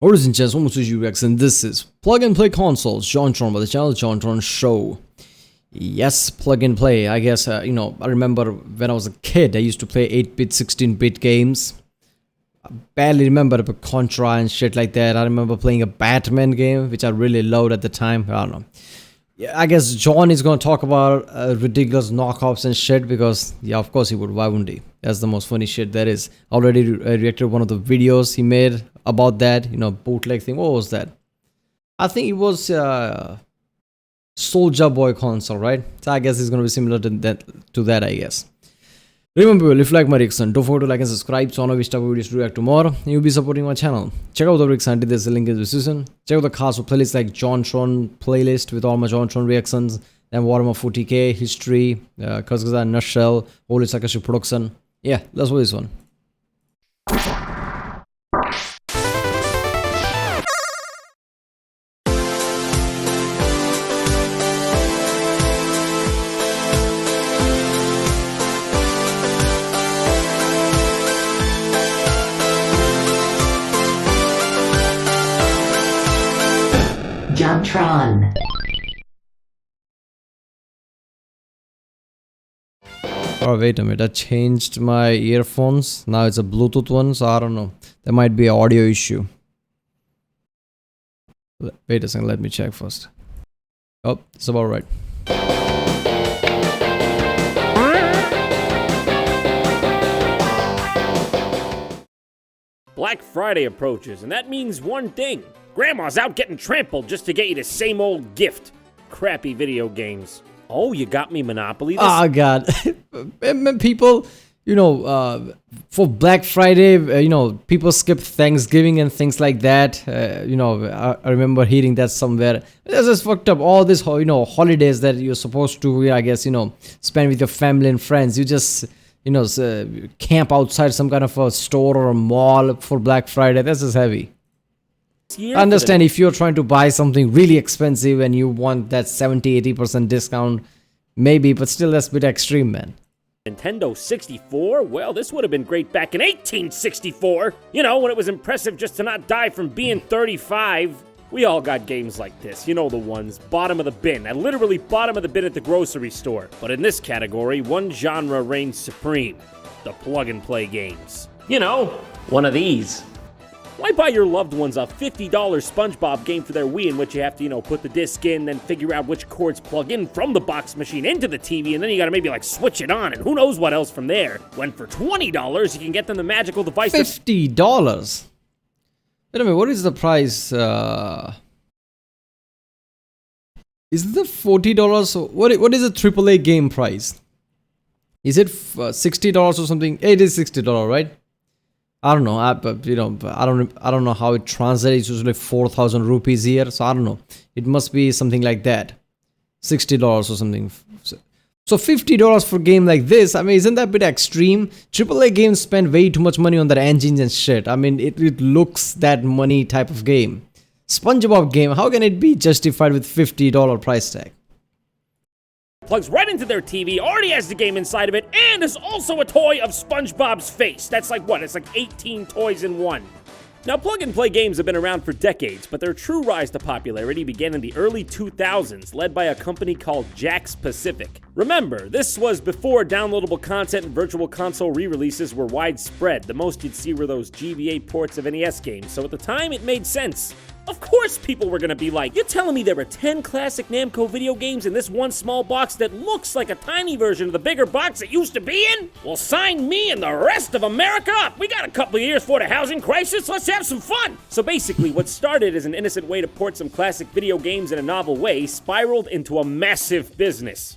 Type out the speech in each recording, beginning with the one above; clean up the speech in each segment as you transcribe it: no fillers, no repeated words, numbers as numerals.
Ladies and gents, welcome to UX, and this is Plug and Play Consoles, JonTron by the channel JonTron Show. Yes, plug and play. I guess, I remember when I was a kid, I used to play 8-bit, 16-bit games. I barely remember about Contra and shit like that. I remember playing a Batman game, which I really loved at the time. I don't know. Yeah, I guess John is going to talk about ridiculous knockoffs and shit because, yeah, of course he would. Why wouldn't he? That's the most funny shit there is. I already reacted to one of the videos he made about that, bootleg thing. What was that? I think it was Soldier Boy console, right? So I guess it's going to be similar to that, I guess. Remember, if you like my reaction, don't forget to like and subscribe so I know which type of videos to react to more. You'll be supporting my channel. Check out the reaction, there's a link in the description. Check out the cast for playlists like JonTron playlist with all my JonTron reactions, then Warhammer 40k, history, Kazakhstan nutshell, Holy Sakashi production. Yeah, let's do this one. JonTron. Oh, wait a minute, I changed my earphones. Now it's a Bluetooth one, so I don't know. There might be an audio issue. Wait a second, let me check first. Oh, it's about right. Black Friday approaches, and that means one thing. Grandma's out getting trampled just to get you the same old gift. Crappy video games. Oh, you got me Monopoly? Oh, God. People, for Black Friday, people skip Thanksgiving and things like that. I remember hearing that somewhere. It's just fucked up. All these, holidays that you're supposed to, I guess, spend with your family and friends. You just, camp outside some kind of a store or a mall for Black Friday. That's just heavy. I understand if you're trying to buy something really expensive and you want that 70-80% discount, maybe, but still that's a bit extreme, man. Nintendo 64? Well, this would have been great back in 1864. When it was impressive just to not die from being 35. We all got games like this, the ones, bottom of the bin, and literally bottom of the bin at the grocery store. But in this category, one genre reigns supreme, the plug-and-play games. One of these. Why buy your loved ones a $50 SpongeBob game for their Wii in which you have to, put the disc in, then figure out which cords plug in from the box machine into the TV, and then you gotta maybe switch it on, and who knows what else from there. When for $20, you can get them the magical device. $50? Wait a minute, what is the price? Is it $40? What is a AAA game price? Is it $60 or something? It is $60, right? I don't know, I don't know how it translates. It's usually 4,000 rupees here, so I don't know. It must be something like that, $60 or something. So $50 for a game like this, isn't that a bit extreme? AAA games spend way too much money on their engines and shit. It looks that money type of game. SpongeBob game, how can it be justified with $50 price tag? Plugs right into their TV, already has the game inside of it, and is also a toy of SpongeBob's face. That's it's like 18 toys in one. Now, plug-and-play games have been around for decades, but their true rise to popularity began in the early 2000s, led by a company called Jack's Pacific. Remember, this was before downloadable content and virtual console re-releases were widespread. The most you'd see were those GBA ports of NES games, so at the time it made sense. Of course people were gonna be like, you're telling me there were 10 classic Namco video games in this one small box that looks like a tiny version of the bigger box it used to be in? Well, sign me and the rest of America up! We got a couple of years for the housing crisis, let's have some fun! So basically, what started as an innocent way to port some classic video games in a novel way spiraled into a massive business.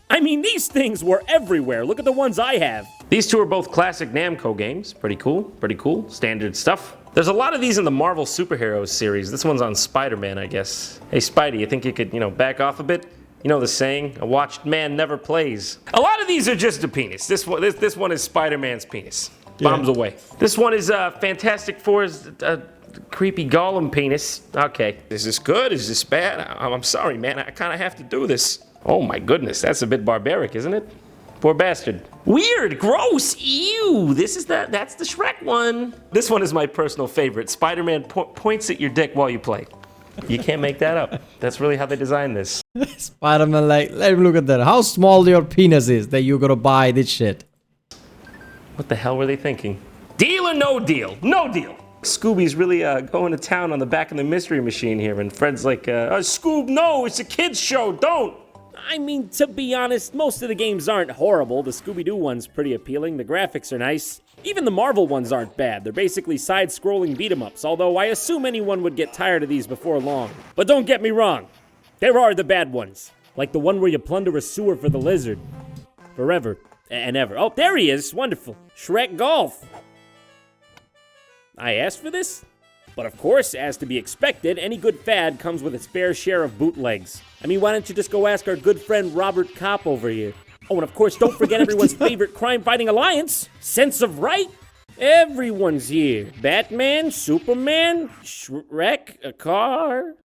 These things were everywhere. Look at the ones I have. These two are both classic Namco games. Pretty cool, standard stuff. There's a lot of these in the Marvel Superheroes series. This one's on Spider-Man, I guess. Hey, Spidey, you think you could, back off a bit? You know the saying, a watched man never plays. A lot of these are just a penis. This one is Spider-Man's penis. Bombs away. This one is Fantastic Four's creepy Gollum penis. Okay. Is this good? Is this bad? I'm sorry, man. I kind of have to do this. Oh my goodness, that's a bit barbaric, isn't it? Poor bastard. Weird, gross, ew. That's the Shrek one. This one is my personal favorite. Spider-Man points at your dick while you play. You can't make that up. That's really how they designed this. Spider-Man like, let me look at that. How small your penis is that you're gonna buy this shit? What the hell were they thinking? Deal or no deal? No deal. Scooby's really going to town on the back of the Mystery Machine here, and Fred's like, Scoob, no, it's a kid's show, don't. I mean, to be honest, most of the games aren't horrible. The Scooby-Doo one's pretty appealing. The graphics are nice. Even the Marvel ones aren't bad. They're basically side-scrolling beat-em-ups, although I assume anyone would get tired of these before long. But don't get me wrong. There are the bad ones. Like the one where you plunder a sewer for the lizard. Forever and ever. Oh, there he is. Wonderful. Shrek Golf. I asked for this? But of course, as to be expected, any good fad comes with its fair share of bootlegs. I mean, why don't you just go ask our good friend Robert Kopp over here? Oh, and of course, don't forget everyone's favorite crime-fighting alliance, Sense of Right. Everyone's here. Batman, Superman, Shrek, a car.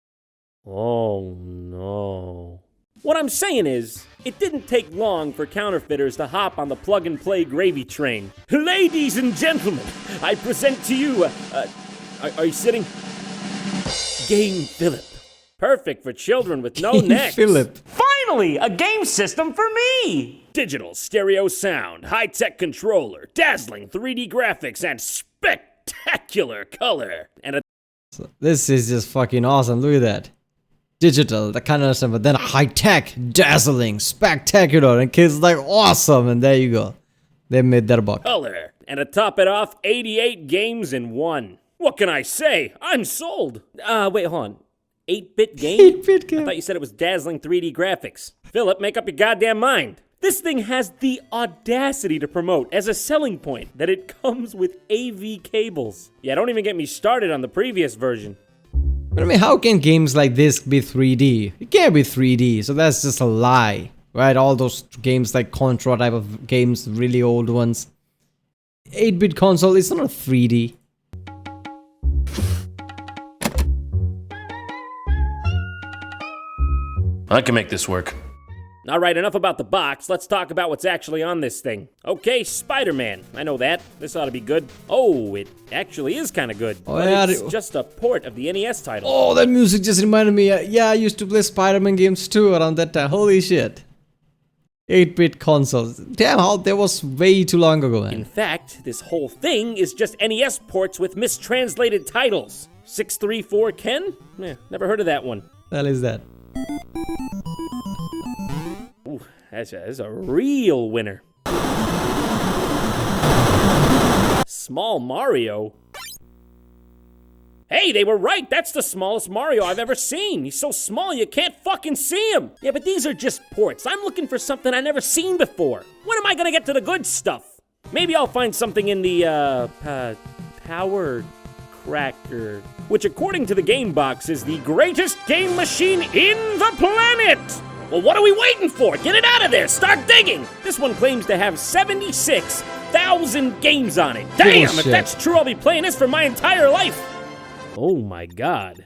Oh, no. What I'm saying is, it didn't take long for counterfeiters to hop on the plug-and-play gravy train. Ladies and gentlemen, I present to you, are you sitting? Game Philip. Perfect for children with no necks. Philip. Finally, a game system for me! Digital stereo sound, high-tech controller, dazzling 3D graphics, and spectacular color. And this is just fucking awesome. Look at that. Digital, that kind of stuff, but then high-tech, dazzling, spectacular, and kids like awesome, and there you go. They made their buck. Color. And to top it off, 88 games in one. What can I say? I'm sold. Wait, hold on. 8-bit game? 8-bit game. I thought you said it was dazzling 3D graphics. Philip, make up your goddamn mind. This thing has the audacity to promote as a selling point that it comes with AV cables. Yeah, don't even get me started on the previous version. But I mean, how can games like this be 3D? It can't be 3D, so that's just a lie. Right? All those games like Contra type of games, really old ones. 8-bit console, it's not 3D. I can make this work. All right, enough about the box. Let's talk about what's actually on this thing. Okay, Spider-Man. I know that. This ought to be good. Oh, it actually is kind of good. Oh, but yeah, it's just a port of the NES title. Oh, that music just reminded me. Yeah, I used to play Spider-Man games too around that time. Holy shit. 8-bit consoles. Damn, how that was way too long ago, man. In fact, this whole thing is just NES ports with mistranslated titles. 634 Ken? Never heard of that one. The hell is that? Ooh, that's a real winner. Small Mario? Hey, they were right. That's the smallest Mario I've ever seen. He's so small you can't fucking see him. Yeah, but these are just ports. I'm looking for something I've never seen before. When am I gonna get to the good stuff? Maybe I'll find something in the, Power Cracker, which according to the game box is the greatest game machine in the planet. Well, what are we waiting for? Get it out of there. Start digging. This one claims to have 76,000 games on it. Damn, Bullshit. if that's true, I'll be playing this for my entire life. Oh my God.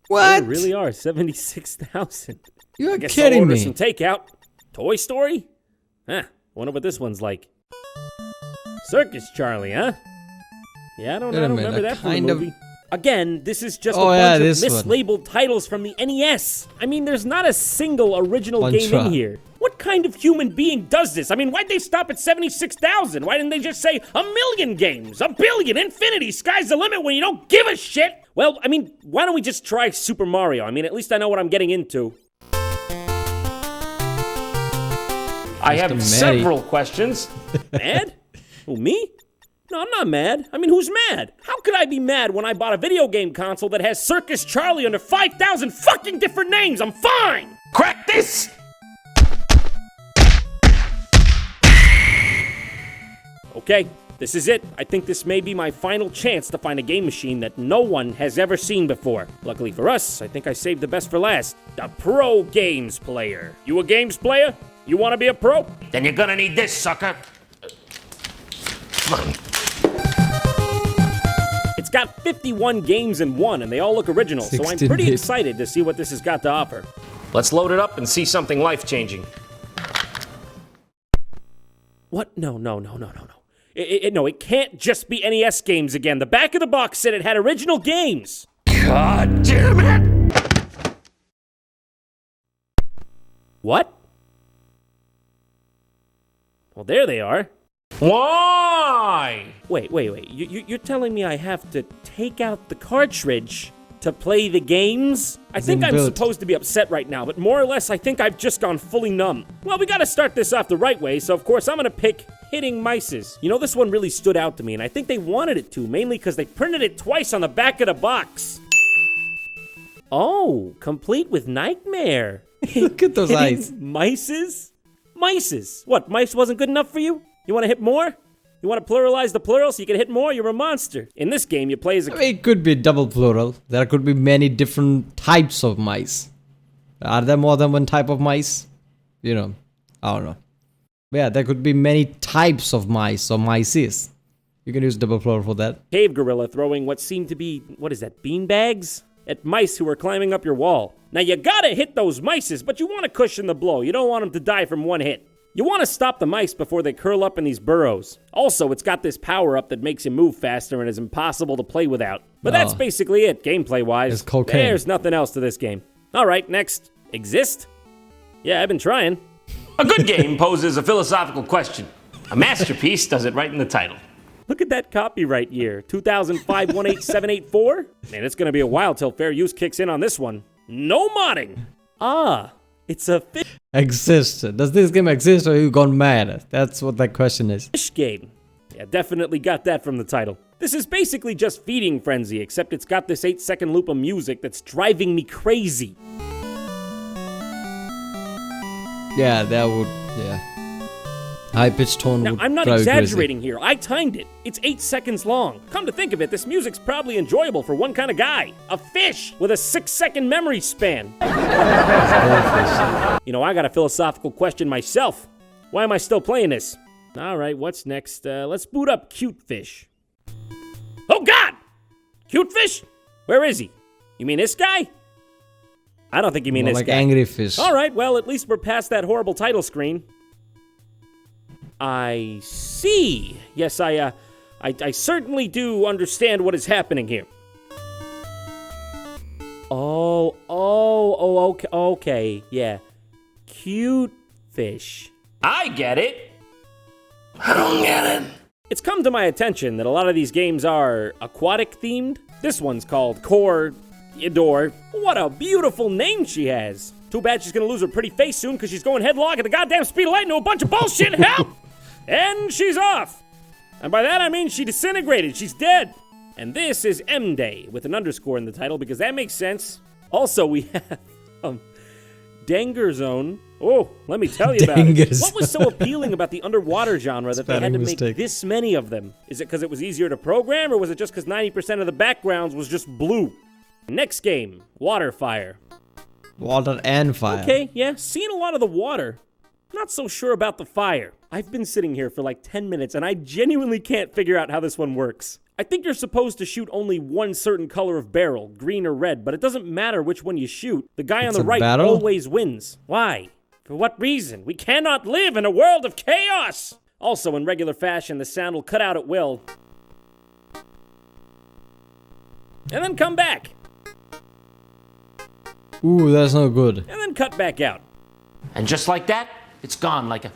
What? There really are 76,000. You're I guess kidding I'll order me. some takeout. Toy Story? Wonder what this one's like. Circus Charlie, huh? Yeah, I don't Wait a minute, remember that from the kind of- movie. Again, this is just Oh, a yeah, bunch of this one. mislabeled titles from the NES. I mean, there's not a single original game Contra. in here. What kind of human being does this? I mean, why'd they stop at 76,000? Why didn't they just say 1,000,000 games, 1,000,000,000, infinity, sky's the limit when you don't give a shit? Well, I mean, why don't we just try Super Mario? I mean, at least I know what I'm getting into. I have Mr. Matty. several questions. Mad? Who, me? No, I'm not mad. I mean, who's mad? How could I be mad when I bought a video game console that has Circus Charlie under 5,000 fucking different names? I'm fine! Crack this! Okay, this is it. I think this may be my final chance to find a game machine that no one has ever seen before. Luckily for us, I think I saved the best for last. The Pro Games Player. You a games player? You want to be a pro? Then you're gonna need this, sucker. It's got 51 games in one, and they all look original, so I'm pretty 16-bit. excited to see what this has got to offer. Let's load it up and see something life-changing. What? No. No, it can't just be NES games again. The back of the box said it had original games. God damn it! What? Well, there they are. Why? Wait. You're telling me I have to take out the cartridge to play the games? I think I'm supposed to be upset right now, but more or less, I think I've just gone fully numb. Well, we gotta start this off the right way, so of course I'm gonna pick Hitting Mices. You know, this one really stood out to me, and I think they wanted it to, mainly because they printed it twice on the back of the box. Oh, complete with Nightmare. Look at those eyes. Mices? Mices. What, mice wasn't good enough for you? You want to hit more? You want to pluralize the plural so you can hit more? You're a monster. In this game, you play as a... It could be double plural. There could be many different types of mice. Are there more than one type of mice? You know, I don't know. Yeah, there could be many types of mice or mices. You can use double plural for that. Cave gorilla throwing what seemed to be, what is that, beanbags? At mice who were climbing up your wall. Now you gotta hit those mices, but you want to cushion the blow. You don't want them to die from one hit. You want to stop the mice before they curl up in these burrows. Also, it's got this power-up that makes you move faster and is impossible to play without. But that's basically it, gameplay-wise. It's cocaine. There's nothing else to this game. Alright, next. Exist? Yeah, I've been trying. A good game poses a philosophical question. A masterpiece does it right in the title. Look at that copyright year, 2005-18784. Man, it's gonna be a while till fair use kicks in on this one. No modding! Ah, it's a Exist. Does this game exist or have you gone mad? That's what that question is. fish game. Yeah, definitely got that from the title. This is basically just Feeding Frenzy, except it's got this 8-second loop of music that's driving me crazy. Yeah, that would, yeah. High-pitched tone Now, would I'm not drive you exaggerating here. I timed it. It's 8 seconds long. Come to think of it, this music's probably enjoyable for one kind of guy. A fish with a 6-second memory span. You know, I got a philosophical question myself. Why am I still playing this? All right, what's next? Let's boot up Cute Fish. Oh, God! Cute Fish? Where is he? You mean this guy? I don't think you mean More this like guy. Angry Fish. All right, well, at least we're past that horrible title screen. I see. Yes, I certainly do understand what is happening here. Okay, yeah. Cute fish. I get it. I don't get it. It's come to my attention that a lot of these games are aquatic themed. This one's called Corridor. What a beautiful name she has. Too bad she's gonna lose her pretty face soon because she's going headlong at the goddamn speed of light into a bunch of bullshit. Help! And she's off. And by that I mean she disintegrated. She's dead. And this is M Day with an underscore in the title because that makes sense. Also, we have Danger Zone. Oh, let me tell you about it. What was so appealing about the underwater genre that they had to make this many of them? Is it because it was easier to program, or was it just because 90% of the backgrounds was just blue? Next game, Water Fire. Water and fire. Okay, yeah, seen a lot of the water. Not so sure about the fire. I've been sitting here for like 10 minutes and I genuinely can't figure out how this one works. I think you're supposed to shoot only one certain color of barrel, green or red, but it doesn't matter which one you shoot. The guy on the right always wins. Why? For what reason? We cannot live in a world of chaos! Also, in regular fashion, the sound will cut out at will. And then come back. Ooh, that's not good. And then cut back out. And just like that, it's gone like a...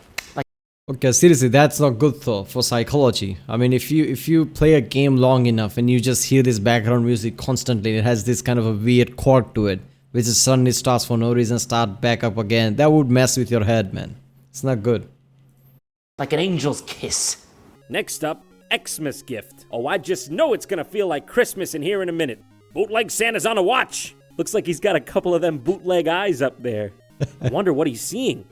Okay, seriously, that's not good though for psychology. I mean, if you play a game long enough and you just hear this background music constantly, it has this kind of a weird chord to it, which is suddenly starts for no reason, start back up again. That would mess with your head, man. It's not good. Like an angel's kiss. Next up, Xmas gift. Oh, I just know it's gonna feel like Christmas in here in a minute. Bootleg Santa's on a watch. Looks like he's got a couple of them bootleg eyes up there. I wonder what he's seeing.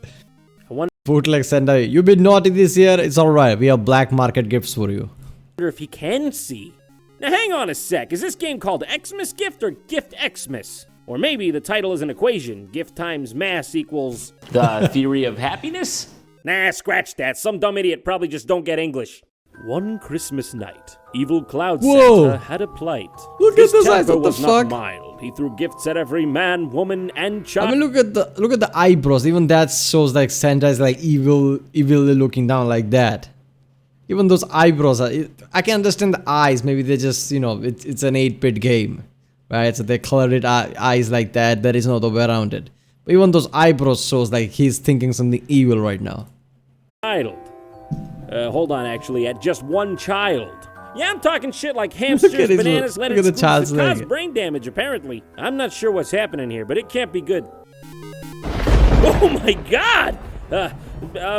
Bootleg Santa, you've been naughty this year, it's alright, we have black market gifts for you. I wonder if he can see. Now hang on a sec, is this game called Xmas Gift or Gift Xmas? Or maybe the title is an equation, gift times mass equals... The theory of happiness? Nah, scratch that, some dumb idiot probably just don't get English. One Christmas night, evil Cloud Santa had a plight. Look His at this eyes, temper what the was fuck? not mild. He threw gifts at every man, woman, and child. I mean, look at the eyebrows. Even that shows like Santa is like evilly looking down like that. Even those eyebrows I can understand the eyes. Maybe they just, you know, it's an 8-bit game, right? So they colored it eyes like that. There is no other way around it. But even those eyebrows shows like he's thinking something evil right now. Hold on, actually, at just one child. Yeah, I'm talking shit like hamsters, bananas, look at the child's cause leg. brain damage, apparently. I'm not sure what's happening here, but it can't be good. Oh my god!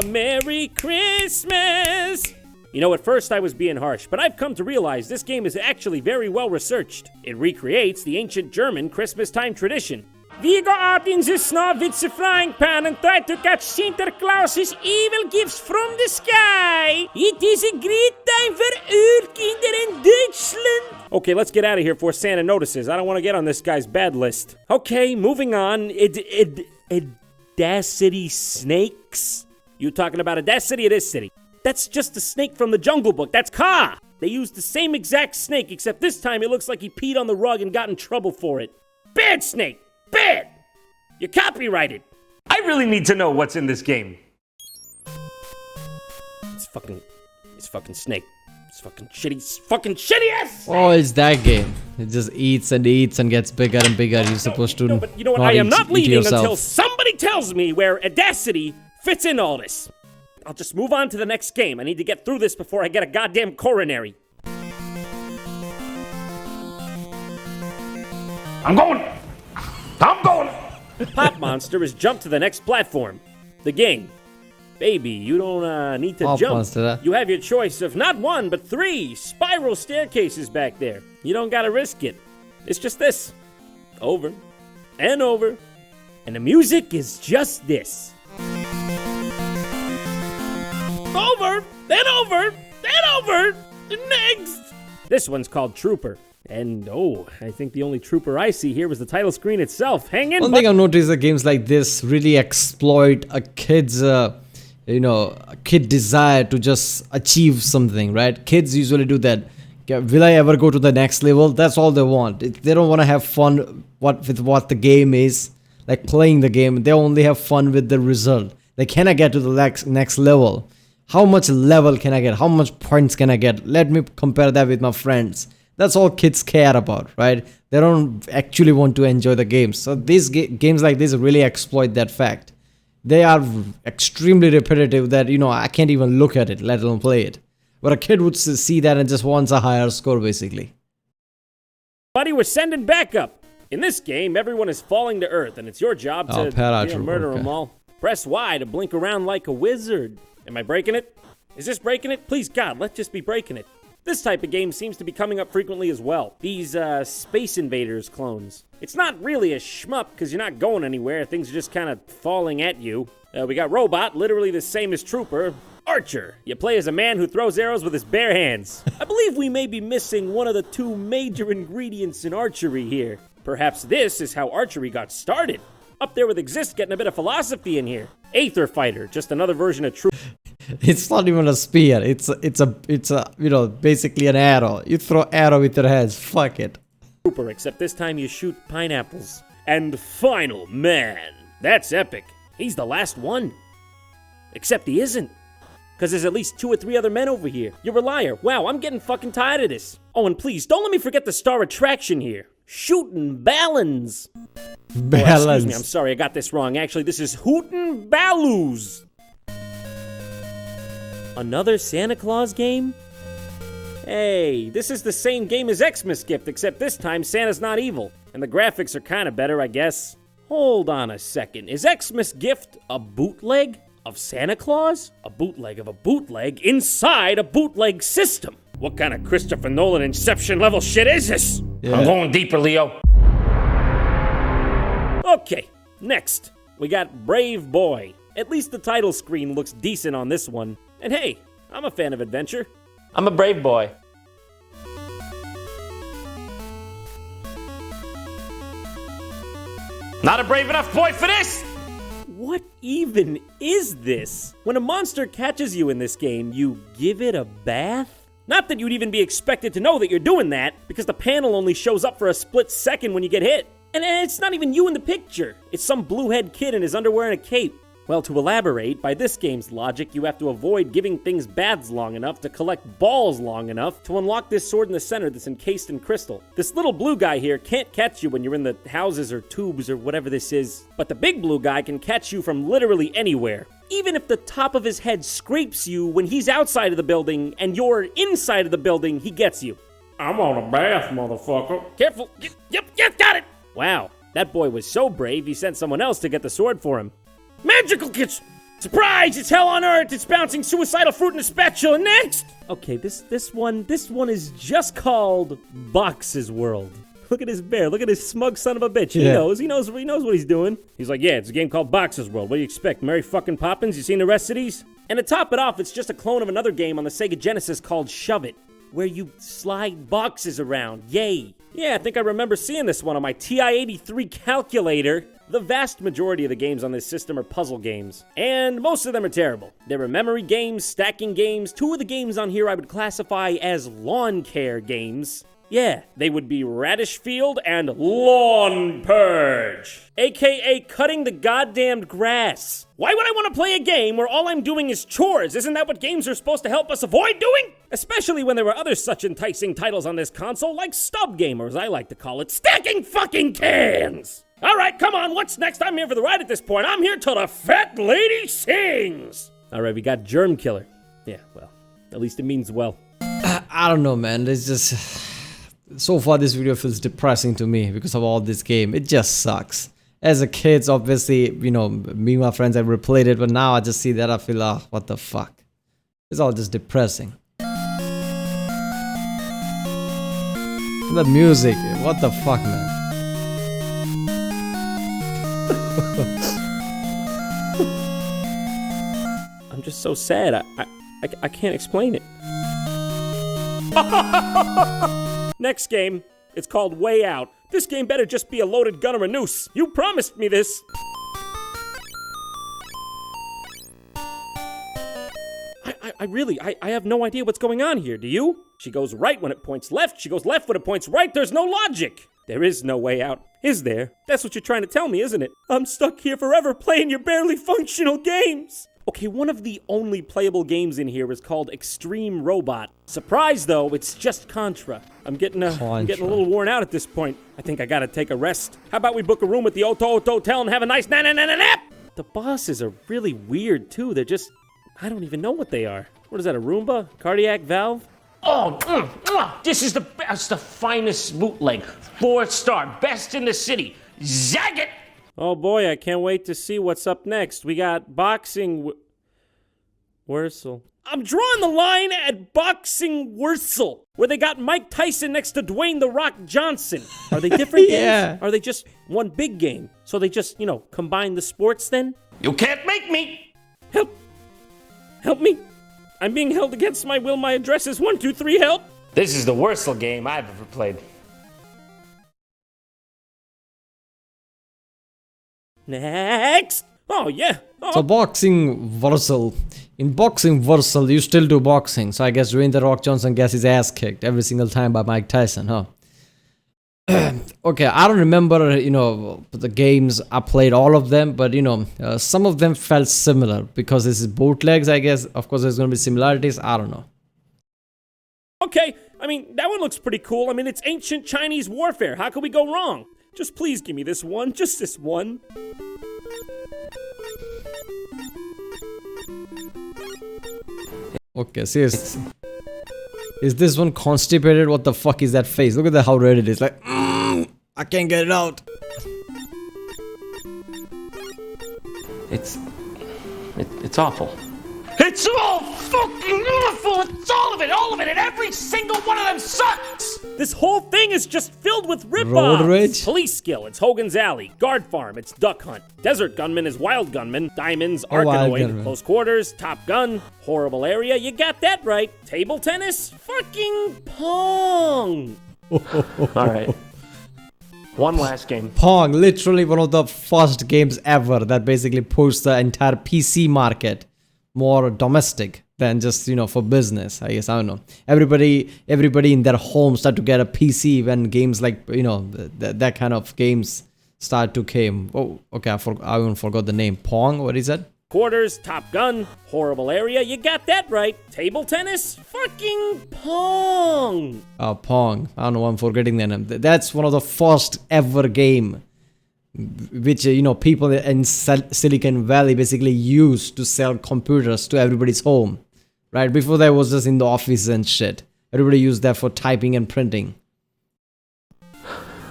Merry Christmas! You know, at first I was being harsh, but I've come to realize this game is actually very well researched. It recreates the ancient German Christmas time tradition. We go out in the snow with the frying pan and try to catch Santa Claus's evil gifts from the sky. It is a great time for Urkinder in Deutschland. Okay, let's get out of here before Santa notices. I don't want to get on this guy's bad list. Okay, moving on. Audacity snakes? You talking about Audacity or this city? That's just a snake from the Jungle Book. That's Ka. They used the same exact snake, except this time it looks like he peed on the rug and got in trouble for it. Bad snake. Bad! You're copyrighted. I really need to know what's in this game. It's fucking snake. It's fucking shitty ass! Oh, it's that game. It just eats and eats and gets bigger and bigger. You're supposed to. No, but you know what? I am not leaving until somebody tells me where Audacity fits in all this. I'll just move on to the next game. I need to get through this before I get a goddamn coronary. I'm going! Pop Monster has jumped to the next platform. The game. Baby, you don't need to Pop jump. Monster. You have your choice of not 1, but 3 spiral staircases back there. You don't gotta risk it. It's just this. Over and over. And the music is just this. Over, then over, then over, next. This one's called Trooper. And, I think the only trooper I see here was the title screen itself. Hang in. One thing I've noticed that games like this really exploit a kid's, kid desire to just achieve something, right? Kids usually do that. Will I ever go to the next level? That's all they want. They don't want to have fun with what the game is, like playing the game. They only have fun with the result. Like, can I get to the next level? How much level can I get? How much points can I get? Let me compare that with my friends. That's all kids care about, right? They don't actually want to enjoy the games. So these games like this really exploit that fact. They are extremely repetitive that, I can't even look at it, let alone play it. But a kid would see that and just wants a higher score, basically. Buddy, we're sending backup. In this game, everyone is falling to earth, and it's your job to murder them all. Press Y to blink around like a wizard. Am I breaking it? Is this breaking it? Please, God, let's just be breaking it. This type of game seems to be coming up frequently as well. These, Space Invaders clones. It's not really a shmup, because you're not going anywhere. Things are just kind of falling at you. We got Robot, literally the same as Trooper. Archer. You play as a man who throws arrows with his bare hands. I believe we may be missing one of the 2 major ingredients in archery here. Perhaps this is how archery got started. Up there with Exist getting a bit of philosophy in here. Aether Fighter, just another version of Trooper. It's not even a spear. It's basically an arrow. You throw arrow with your hands. Fuck it. Except this time you shoot pineapples. And Final Man. That's epic. He's the last one. Except he isn't. Because there's at least 2 or 3 other men over here. You're a liar. Wow, I'm getting fucking tired of this. Oh, and please, don't let me forget the star attraction here. Shootin' Ballons. Ballons. Oh, excuse me, I'm sorry, I got this wrong. Actually, this is Hootin' Balloos. Another Santa Claus game? Hey, this is the same game as Xmas Gift, except this time Santa's not evil. And the graphics are kind of better, I guess. Hold on a second. Is Xmas Gift a bootleg of Santa Claus? A bootleg of a bootleg inside a bootleg system. What kind of Christopher Nolan Inception level shit is this? Yeah. I'm going deeper, Leo. Okay, next. We got Brave Boy. At least the title screen looks decent on this one. And hey, I'm a fan of adventure. I'm a brave boy. Not a brave enough boy for this! What even is this? When a monster catches you in this game, you give it a bath? Not that you'd even be expected to know that you're doing that, because the panel only shows up for a split second when you get hit. And it's not even you in the picture. It's some blue-head kid in his underwear and a cape. Well, to elaborate, by this game's logic, you have to avoid giving things baths long enough to collect balls long enough to unlock this sword in the center that's encased in crystal. This little blue guy here can't catch you when you're in the houses or tubes or whatever this is, but the big blue guy can catch you from literally anywhere. Even if the top of his head scrapes you when he's outside of the building and you're inside of the building, he gets you. I'm on a bath, motherfucker. Careful. Yep, got it. Wow, that boy was so brave, he sent someone else to get the sword for him. Magical kitchen! Surprise! It's hell on earth! It's bouncing suicidal fruit in a spatula next! Okay, this one is just called Box's World. Look at his bear. Look at his smug son of a bitch. Yeah. He knows what he's doing. He's like, yeah, it's a game called Box's World. What do you expect? Mary fucking Poppins? You seen the rest of these? And to top it off, it's just a clone of another game on the Sega Genesis called Shove It, where you slide boxes around. Yay! Yeah, I think I remember seeing this one on my TI-83 calculator. The vast majority of the games on this system are puzzle games, and most of them are terrible. There are memory games, stacking games. 2 of the games on here I would classify as lawn care games. Yeah, they would be Radish Field and Lawn Purge, aka cutting the goddamned grass. Why would I want to play a game where all I'm doing is chores? Isn't that what games are supposed to help us avoid doing? Especially when there were other such enticing titles on this console, like Stub Gamer, as I like to call it, stacking fucking cans! Alright, come on, what's next? I'm here for the ride at this point. I'm here till the fat lady sings! Alright, we got Germ Killer. Yeah, well, at least it means well. I don't know, man. It's just... So far, this video feels depressing to me because of all this game. It just sucks. As a kid, obviously, me and my friends have replayed it, but now I just see that I feel, what the fuck. It's all just depressing. The music, what the fuck, man. I'm just so sad. I can't explain it. Next game, it's called Way Out. This game better just be a loaded gun or a noose. You promised me this. I have no idea what's going on here, do you? She goes right when it points left, she goes left when it points right, there's no logic. There is no way out, is there? That's what you're trying to tell me, isn't it? I'm stuck here forever playing your barely functional games. Okay, one of the only playable games in here is called Extreme Robot. Surprise, though, it's just Contra. I'm getting a little worn out at this point. I think I gotta take a rest. How about we book a room at the Oto Hotel and have a nice nap? The bosses are really weird, too. They're just... I don't even know what they are. What is that, a Roomba? Cardiac valve? Oh, this is the best, the finest bootleg. 4-star, best in the city. Zag it! Oh boy, I can't wait to see what's up next. We got Boxing Wursel. I'm drawing the line at Boxing Wursel, where they got Mike Tyson next to Dwayne "The Rock" Johnson. Are they different games? Are they just one big game? So they just, combine the sports then? You can't make me! Help me! I'm being held against my will. My address is 123 help! This is the worst game I've ever played. Next! Oh, yeah. Oh. So Boxing Wursel. In Boxing Wursel, you still do boxing. So I guess Dwayne "The Rock" Johnson gets his ass kicked every single time by Mike Tyson, huh? Okay, I don't remember, the games. I played all of them, but, some of them felt similar because this is bootlegs, I guess. Of course, there's going to be similarities. I don't know. Okay, that one looks pretty cool. It's ancient Chinese warfare. How could we go wrong? Just please give me this one. Just this one. Okay, seriously. Is this one constipated? What the fuck is that face? Look at how red it is. Like, I can't get it out. It's awful. It's all fucking awful! It's all of it, and every single one of them sucks! This whole thing is just filled with Road rip-offs! rage? Police Skill, it's Hogan's Alley. Guard Farm, it's Duck Hunt. Desert Gunman is Wild Gunman. Diamonds, Wild Arkanoid. Gunman. Close Quarters, Top Gun. Horrible Area, you got that right. Table Tennis, fucking Pong! Alright. One last game. Pong, literally one of the first games ever that basically pushed the entire PC market more domestic. than just for business. I guess I don't know. Everybody in their home start to get a PC when games like that kind of games start to came. Oh, okay, I even forgot the name. Pong. What is that? Quarters, Top Gun, horrible area, you got that right. Table tennis, fucking Pong. Pong. I don't know why I'm forgetting the name. That's one of the first ever game which people in Silicon Valley basically used to sell computers to everybody's home, right? Before that was just in the office and shit. Everybody used that for typing and printing.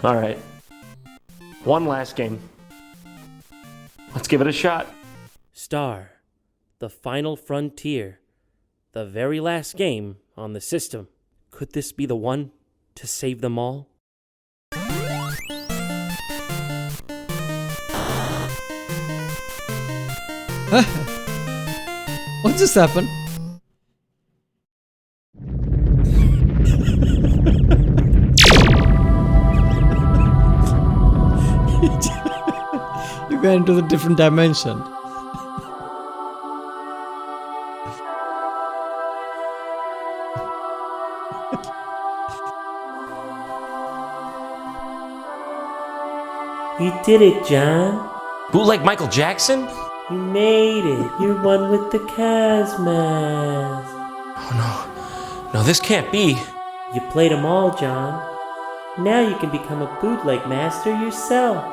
All right. One last game. Let's give it a shot. Star, the final frontier, the very last game on the system. Could this be the one to save them all? What just happened? You went into a different dimension. You did it, John. Bootleg Michael Jackson? You made it. You're one with the Kazmas. Oh no. No, this can't be. You played them all, John. Now you can become a bootleg master yourself.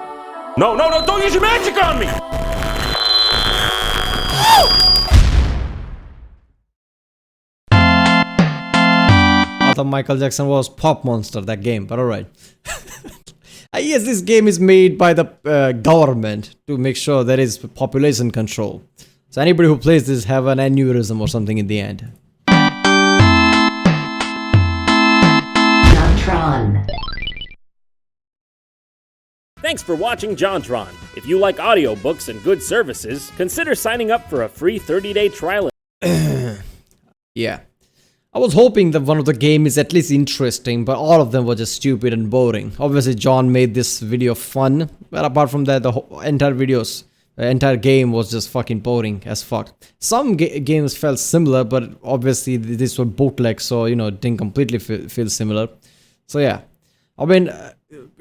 No, don't use your magic on me! I thought Michael Jackson was Pop Monster, that game, but alright. I guess this game is made by the government to make sure there is population control. So anybody who plays this have an aneurysm or something in the end. JonTron. Thanks for watching JonTron. If you like audiobooks and good services, consider signing up for a free 30-day trial. Yeah. I was hoping that one of the game is at least interesting, but all of them were just stupid and boring. Obviously, John made this video fun, but apart from that, the entire game was just fucking boring as fuck. Some games felt similar, but obviously this was bootleg, so it didn't completely feel similar. So yeah, I mean,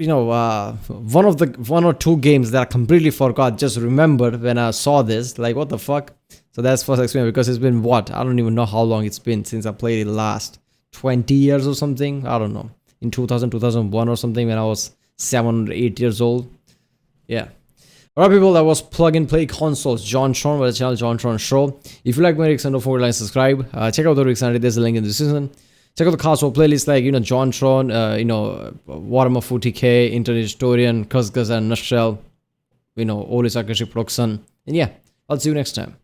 one or two games that I completely forgot, just remembered when I saw this, like what the fuck. So that's first experience, because it's been what? I don't even know how long it's been since I played it last. 20 years or something? I don't know. In 2000, 2001 or something, when I was 7 or 8 years old. Yeah. Alright people, that was Plug and Play Consoles, JonTron, with the channel JonTron Show. If you like my reaction, don't forget to like and subscribe. Check out the reaction, there's a link in the description. Check out the console playlist like, JonTron, Warhammer 40k, Internet Historian, Kuzgaz and Nutshell, Oli Sakashi Production. And yeah, I'll see you next time.